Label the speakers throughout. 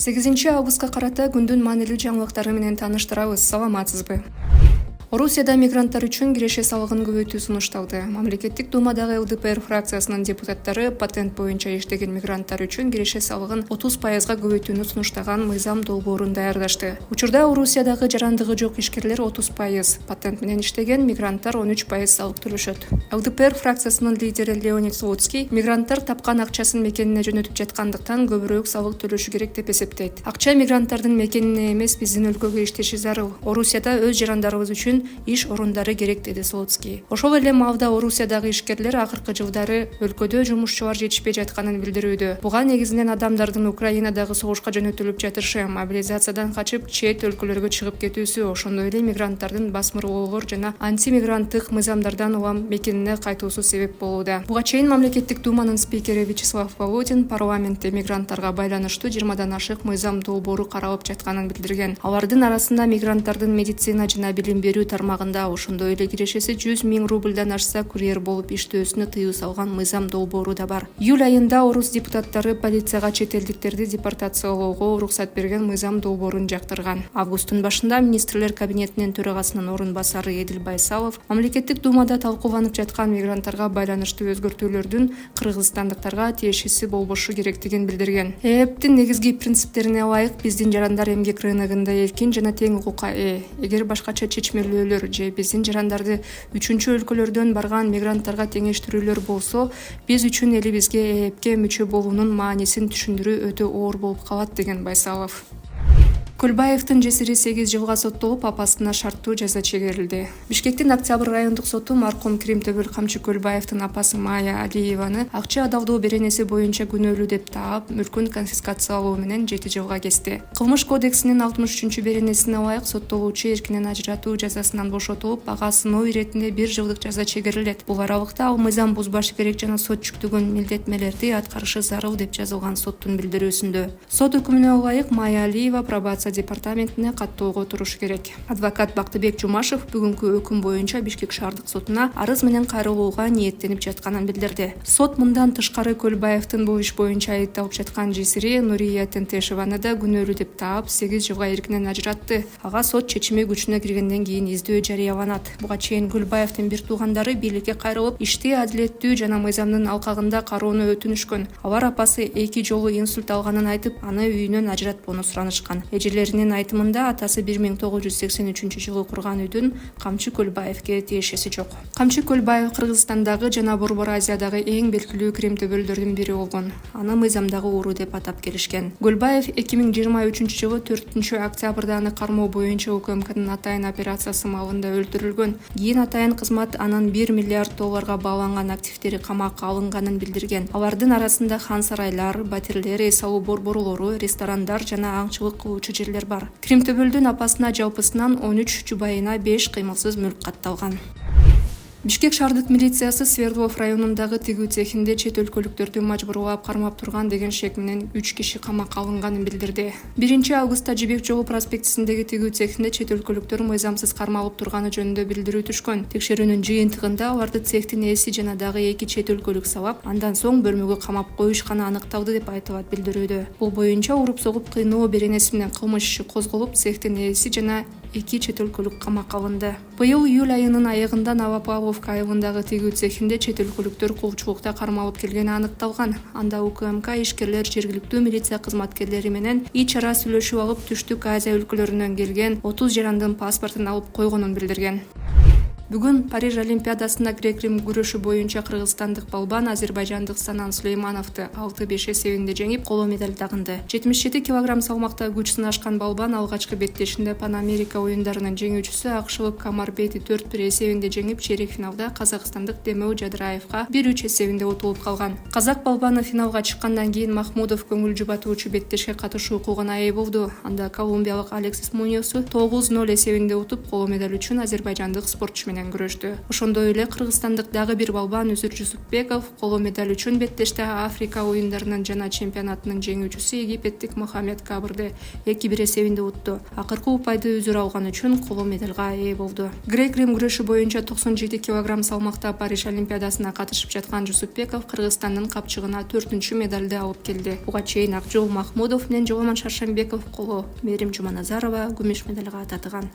Speaker 1: 8 августка карата күндүн маанилүү жаңылыктары менен тааныштырабыз. Саламатсызбы? Орусияда мигранттар үчүн киреше салыгын көбөйтүү сунушталды. Мамлекеттик думадагы ЛДПР фракциясынын депутаттары патент боюнча иштеген мигранттар үчүн киреше салыгын 30%га көбөйтүүнү сунуштаган мыйзам долбоорун даярдашты. Учурда Орусиядагы жарандыгы жок ишкерлер 30%, патент менен иштеген мигранттар 13% салык төлөшөт. ЛДПР фракциясынын лидери Леонид Слуцкий мигранттар тапкан акчасын мекенине жөнөтүп жаткандыктан көбүрөөк салык төлөшү керек деп эсептейт. Акча мигранттардын мекенине эмес, биздин өлкөгө иштеши зарыл. Орусияда өз жарандарыбыз үчүн иш орундары керек, деди Слуцкий. Ошол эле маалда Орусиядагы ишкерлер акыркы жылдары өлкөдө жумушчулар жетишпей жатканын билдирүүдө. Буга негизинен адамдардын Украинадагы согушка жөнөтүлүп жатышы, мобилизациядан качып чет өлкөлөргө чыгып кетүүсү, ошондой эле мигранттардын басмырлоолор жана антимигранттык мыйзамдардан улам мекенине кайтуусу себеп болууда. Буга чейин мамлекеттик думанын спикери Вячеслав Володин парламентте мигранттарга байланыштуу 20 ашык мыйзам долбоору каралып жатканын билдирген. Алардын арасында мигранттардын медицина жана билим берүү тармагында, ошондой эле кирешеси 100 000 рубльдан ашса курьер болуп иштөөсүнө тыюу салган мыйзам долбоору да бар. Июль айында орус депутаттары полицияга чет элдиктерди депортациялоого уруксат берген мыйзам долбоорун жактырган. Августтун башында министрлер кабинетинин төрагасынын орун басары Эдил Байсалов мамлекеттик думада талкууланып жаткан мигранттарга байланыштуу өзгөртүүлөрдүн кыргызстандыктарга тиешеси болбошу керектигин билдирген. ЭЭПтин негизги принциптерине ылайык биздин жарандар эмгек рыногунда эркин жана тең укукка ээ. Эгер башкача чечмелөөлөр же биздин жарандарды үчүнчү өлкөлөрдөн барган мигранттарга теңештирүүлөр болсо, биз үчүн элибизге ЭЭПке мүчө болуунун маанисин түшүндүрүү өтө оор болуп калат, деген Байсалов. Көлбаевдин жесири 8 жылга соттолуп, апасына шарттуу жаза чегерилди. Бишкектин Октябрь райондук соту маркум Кримтөбөл Камчы Көлбаевдин апасы Майя Алиеваны акча адалдоо беренеси боюнча күнөөлүү деп таап, мүлкүн конфискациялоо менен 7 жылга кести. Кылмыш кодексинин 63 беренесине ылайык соттолуучу эркинен ажыратуу жазасынан бошотулуп, ага сыноо иретинде 1 жылдык жаза чегерилет. Бул аралыкта ал мыйзам бузбашы керек жана сот жүктөгөн милдетмелерди аткарышы зарыл деп жазылган соттун билдирүүсүндө. Сот өкүмүнө ылайык Майя Алиева пробация департаментине каттоого туруш керек. Адвокат Бактыбек Жумашев бүгүнкү өкүм боюнча Бишкек шаардык сотуна арыз менен кайрылууга ниеттенип жатканын билдирди. Сот мындан тышкары Көлбаевдин бул иш боюнча айыпталып жаткан жесири Нурия Тентешеваны да күнөөлүү деп таап, 8 жылга эркинен ажыратты. Ага сот чечими күчүнө киргенден кийин издөө жарыяланат. Буга чейин Көлбаевдин бир туугандары бийликке кайрылып, ишти адилеттүү жана мыйзамдын алкагында кароону өтүнүшкөн. Алар апасы 2 жолу инсульт алганын айтып, аны үйүнөн ажыратпоону суранышкан. Эжелеринин айтымында атасы 1983 жылы курган үйдүн Камчы Көлбаевге тиешеси жок. Камчы Көлбаев Кыргызстандагы жана Борбор Азиядагы эң белгилүү кремтөбөлдөрдүн бири болгон. Аны мыйзамдагы уру деп атап келишкен. Көлбаев 2023 жылы 4 октябрда аны кармоо боюнча УКМКнын атайын операциясы маалында өлтүрүлгөн. Кийин атайын кызмат анын 1 миллиард долларга бааланган активдери камакка алынганын билдирген. Алардын арасында хан сарайлар, батирлер, эс алуу борборлору, ресторандар жана аңчылык кылуучу жерлер бар. Кримтөбөлдүн апасына жалпысынан 13, жубайына 5 кыймылсыз мүлк катталган. Бишкек шаардык милициясы Свердлов районундагы тигүү цехинде чет өлкөлүктөрдү мажбурлап кармап турган деген шек менен 3 киши камакка алынганын билдирди. 1 августта Жибек жолу проспектисиндеги тигүү цехинде чет өлкөлүктөр мыйзамсыз кармалып турганы жөнүндө билдирүү түшкөн. Текшерүүнүн жыйынтыгында аларды цехтин ээси жана дагы 2 чет өлкөлүк сабап, андан соң бөлмөгө камап коюшканы аныкталды деп айтылат билдирүүдө. Бул боюнча уруп-согуп кыйноо беренеси менен кылмыш иши козголуп, цехтин ээси жана 2 чет өлкөлүк камакка алынды. Быйыл июль айынын аягында Новопавловка айылындагы тигүү цехинде чет өлкөлүктөр кулчулукта кармалып келгени аныкталган. Анда УКМК ишкерлер жергиликтүү милиция кызматкерлери менен ич-ара сүйлөшүп алып, Түштүк Азия өлкөлөрүнөн келген 30 жарандын паспортун алып койгонун билдирген. Бүгүн Париж Олимпиадасында грек-рим күрөшү боюнча кыргызстандык балбан азербайжандык Санан Сулеймановду 6-5 эсебинде жеңип, коло медаль тагынды. 77 кг салмакта күч сынашкан балбан алгачкы беттешинде Пан Америка оюндарынын жеңүүчүсү акшылык Камар Бейти 4-1 эсебинде жеңип, чейрек финалда казакстандык Демеу Жадыраевга 1-3 эсебинде утулуп калган. Казак балбаны финалга чыккандан кийин Махмудов көңүл жубатуучу беттешке катышуу укугуна ээ болду. Анда колумбиялык Алексис Муньосу 9-0 эсебинде утуп, коло медаль үчүн азербайжандык спортчу менен менен күрөштү. Ошондой эле кыргызстандык дагы бир балбан Үзүр Жусупбеков коло медаль үчүн беттеште Африка оюндарынын жана чемпионатынын жеңүүчүсү египеттик Мохаммед Кабырды 2-1 эсебинде утту. Акыркы упайды Үзүр алган үчүн коло медалга ээ болду. Грек-рим күрөшү боюнча 97 кг салмакта Париж олимпиадасына катышып жаткан Жусупбеков Кыргызстандын капчыгына 4-чү медалды алып келди. Буга чейин Акжол Махмудов менен Жоомон Шаршембеков коло, Мерим Жуманазарова күмүш медалга татыган.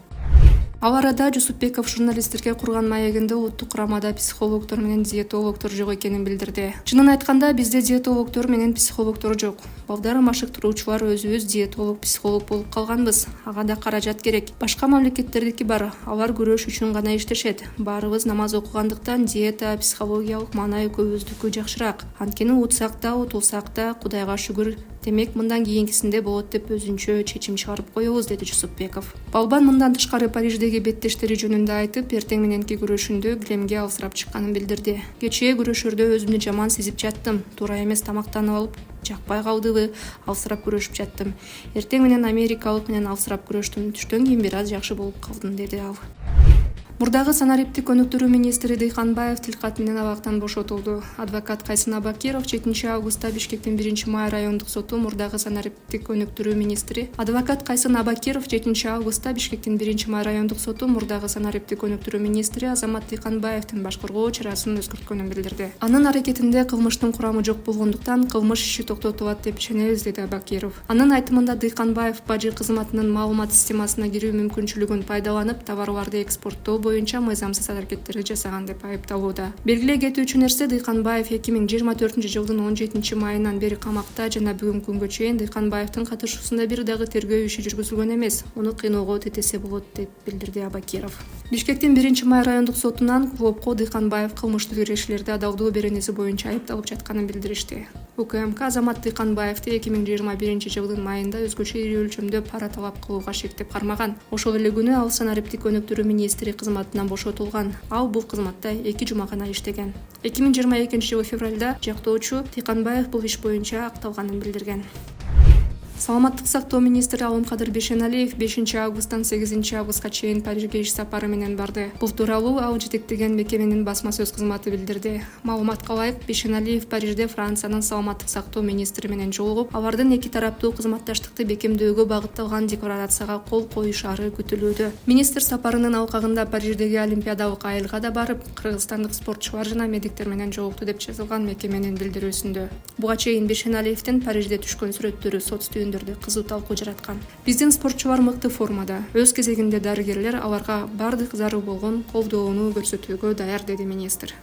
Speaker 1: Ал арада Жусупбеков журналисттерге курган маегинде улуттук курамада психологдор менен диетологдор жок экенин билдирди. Чынын айтканда, бизде диетологдор менен психологдор жок. Балдары машыктыруучулар өзүбүз диетолог, психолог болуп калганбыз. Ага да каражат керек. Башка мамлекеттердики бар. Алар күрөш үчүн гана иштешет. Баарыбыз намаз окугандыктан диета, психологиялык маанай көбүбүздүкү жакшыраак. Анткени утсак да, утулсак да, Кудайга шүгүр, демек мындан кийинкисинде болот деп өзүнчө чечим чыгарып коебуз, деди Жусупбеков. Балбан мындан тышкары Париждеги беттештери жөнүндө айтып, эртең мененки күрөшүндө килемге алсырап чыкканын билдирди. Кечээ күрөшөрдө өзүмдү жаман сезип жаттым. Туура эмес тамактанып алып, жакпай калдыбы, алсырап күрөшүп жаттым. Эртең менен америкалык менен алсырап күрөштүм. Түштөн кийин бир аз жакшы болуп калдым, деди ал. Мурдагы санариптик өнүктүрүү министри Дыйканбаев тилкат менен абактан бошотулду. Адвокат Кайсын Абакиров 7 августта Бишкектин 1-май райондук соту мурдагы санариптик өнүктүрүү министри Адвокат Кайсын Абакиров 7 августта Бишкектин 1-май райондук соту мурдагы санариптик өнүктүрүү министри Азамат Дыйканбаевдин башкаруу чарасын өзгөрткөнүн билдирди. Анын аракетинде кылмыштын курамы жок болгондуктан кылмыш иши токтотулат деп ишенебиз, деди Абакиров. Анын айтымында Дыйканбаев бажы кызматынын маалымат системасына кирүү мүмкүнчүлүгүн пайдаланып, товарларды экспорттоо боюнча мыйзамсыз аракеттерди жасаган деп айыпталууда. Белгилей кетүүчү нерсе, Дыйканбаев 2024-жылдын 17-майынан бери камакта жана бүгүнкү күнгө чейин Дыйканбаевдин катышуусунда бир дагы тергөө иши жүргүзүлгөн эмес. Муну кыйноого тетесе болот, деп билдирди Абакиров. Бишкектин 1-май райондук сотунан клубко Дыйканбаев кылмыштык ирешелерди адалдоо беренеси боюнча айыпталып жатканын билдиришти. УКМК Азамат Дыйканбаевди 2021-жылдын майында өзгөчө ири өлчөмдө пара талап кылууга шектеп кармаган. Ошол эле күнү ал санариптик өнүктүрүү министри кызматынан бошотулган. Ал бул кызматта 2 жума гана иштеген. 2022-жылы февралда жактоочу Дыйканбаев бул иш боюнча акталганын билдирген. Саламаттык сактоо министри Алымкадыр Бейшеналиев 5-августтан 8-августка чейин Парижге иш сапары менен барды. Бул тууралуу ал жетектеген мекеменин басма сөз кызматы билдирди. Маалыматка ылайык, Бейшеналиев Парижде Франциянын саламаттык сактоо министри менен жолугуп, алардын эки тараптуу кызматташтыкты бекемдөөгө багытталган декларацияга кол коюшары күтүлүүдө. Министр сапарынын алкагында Париждеги Олимпиадалык айылга да барып, кыргызстандык спортчулар жана медиктер менен жолукту деп жазылган мекеменин билдирүүсүндө. Буга чейин Бейшеналиевдин Парижде түшкөн сүрөттөрү сот кызуу талкуу жараткан. Биздин спортчулар мыкты формада. Өз кезегинде дарыгерлер аларга бардык зарыл болгон колдоону көрсөтүүгө даяр, деди министр.